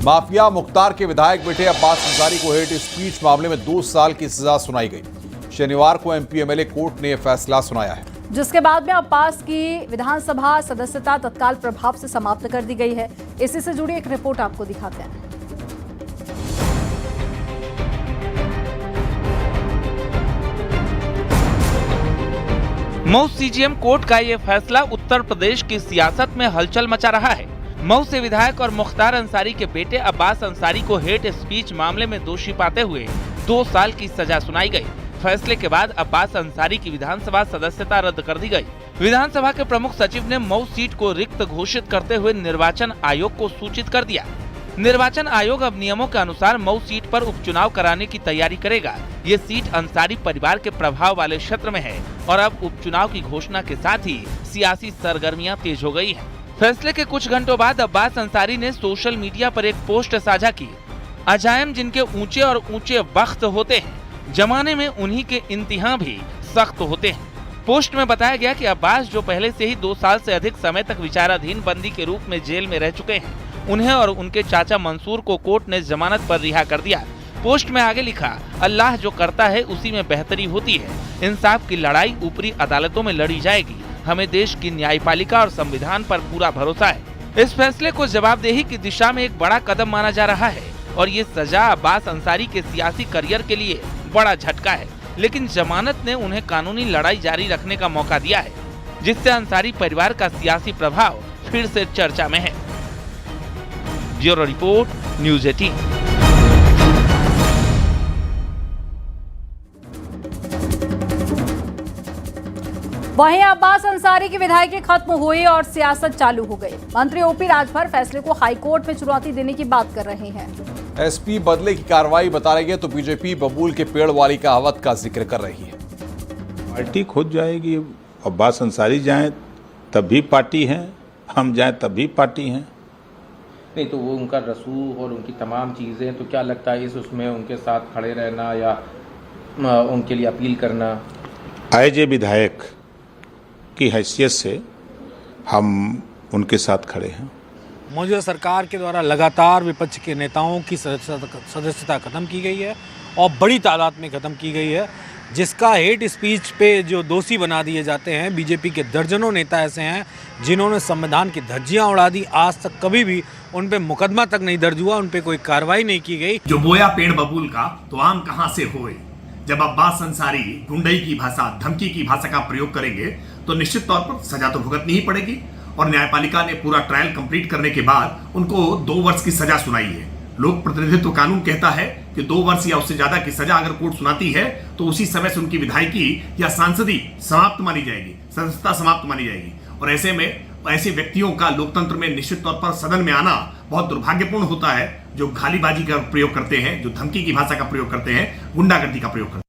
Mafia Mukhtar के विधायक बेटे अब्बास अंसारी को हेट स्पीच मामले में 2 साल की सजा सुनाई गई। शनिवार को एमपी एमएलए कोर्ट ने यह फैसला सुनाया है, जिसके बाद में अब्बास की विधानसभा सदस्यता तत्काल प्रभाव से समाप्त कर दी गई है। इसी से जुड़ी एक रिपोर्ट आपको दिखाते हैं। मऊ सीजीएम कोर्ट का ये फैसला उत्तर प्रदेश की सियासत में हलचल मचा रहा है। मऊ से विधायक और मुख्तार अंसारी के बेटे अब्बास अंसारी को हेट स्पीच मामले में दोषी पाते हुए 2 साल की सजा सुनाई गई। फैसले के बाद अब्बास अंसारी की विधानसभा सदस्यता रद्द कर दी गई। विधानसभा के प्रमुख सचिव ने मऊ सीट को रिक्त घोषित करते हुए निर्वाचन आयोग को सूचित कर दिया। निर्वाचन आयोग अब नियमों के अनुसार मऊ सीट पर उपचुनाव कराने की तैयारी करेगा। ये सीट अंसारी परिवार के प्रभाव वाले क्षेत्र में है और अब उपचुनाव की घोषणा के साथ ही सियासी सरगर्मियां तेज हो गई हैं। फैसले के कुछ घंटों बाद अब्बास अंसारी ने सोशल मीडिया पर एक पोस्ट साझा की। अजायम जिनके ऊंचे और ऊंचे वक्त होते हैं, जमाने में उन्हीं के इम्तिहान भी सख्त होते हैं। पोस्ट में बताया गया कि अब्बास जो पहले से ही 2 साल से अधिक समय तक विचाराधीन बंदी के रूप में जेल में रह चुके हैं, उन्हें और उनके चाचा मंसूर को कोर्ट ने जमानत पर रिहा कर दिया। पोस्ट में आगे लिखा, अल्लाह जो करता है उसी में बेहतरी होती है। इंसाफ की लड़ाई ऊपरी अदालतों में लड़ी जाएगी। हमें देश की न्यायपालिका और संविधान पर पूरा भरोसा है। इस फैसले को जवाबदेही की दिशा में एक बड़ा कदम माना जा रहा है और ये सजा अब्बास अंसारी के सियासी करियर के लिए बड़ा झटका है। लेकिन जमानत ने उन्हें कानूनी लड़ाई जारी रखने का मौका दिया है, जिससे अंसारी परिवार का सियासी प्रभाव फिर से चर्चा में है। Bureau report, news 18। वहीं अब्बास अंसारी की विधायकी खत्म हुई और सियासत चालू हो गई। मंत्री ओपी राजभर फैसले को हाईकोर्ट में चुनौती देने की बात कर रहे हैं। एसपी बदले की कार्रवाई बता रही है तो बीजेपी बबूल के पेड़ वाली कहावत का जिक्र कर रही है। पार्टी खुद जाएगी। अब्बास अंसारी जाएं तब भी पार्टी है, हम जाएं तब भी पार्टी हैं। नहीं तो वो उनका रसूख और उनकी तमाम चीज़ें, तो क्या लगता है इस उसमें उनके साथ खड़े रहना या उनके लिए अपील करना? एज ए विधायक की हैसियत से हम उनके साथ खड़े हैं। मौजूदा सरकार के द्वारा लगातार विपक्ष के नेताओं की सदस्यता खत्म की गई है और बड़ी तादाद में खत्म की गई है, जिसका हेट स्पीच पे जो दोषी बना दिए जाते हैं। बीजेपी के दर्जनों नेता ऐसे हैं जिन्होंने संविधान की धज्जियां उड़ा दी। आज तक कभी भी उन पे मुकदमा तक नहीं दर्ज हुआ, उन पे कोई कार्रवाई नहीं की गई। जो बोया पेड़ बबूल का तो आम कहां से होए। जब अब्बास अंसारी गुंडई की भाषा, धमकी की भाषा का प्रयोग करेंगे तो निश्चित तौर पर सजा तो भुगतनी ही पड़ेगी और न्यायपालिका ने पूरा ट्रायल कंप्लीट करने के बाद उनको 2 वर्ष की सजा सुनाई है। लोक प्रतिनिधित्व कानून कहता है कि 2 वर्ष या उससे ज्यादा की सजा अगर कोर्ट सुनाती है तो उसी समय से उनकी विधायकी या सांसदी समाप्त मानी जाएगी, सदस्यता समाप्त मानी जाएगी। और ऐसे में ऐसे व्यक्तियों का लोकतंत्र में निश्चित तौर पर सदन में आना बहुत दुर्भाग्यपूर्ण होता है, जो गालीबाजी का प्रयोग करते हैं, जो धमकी की भाषा का प्रयोग करते हैं, गुंडागर्दी का प्रयोग करते हैं।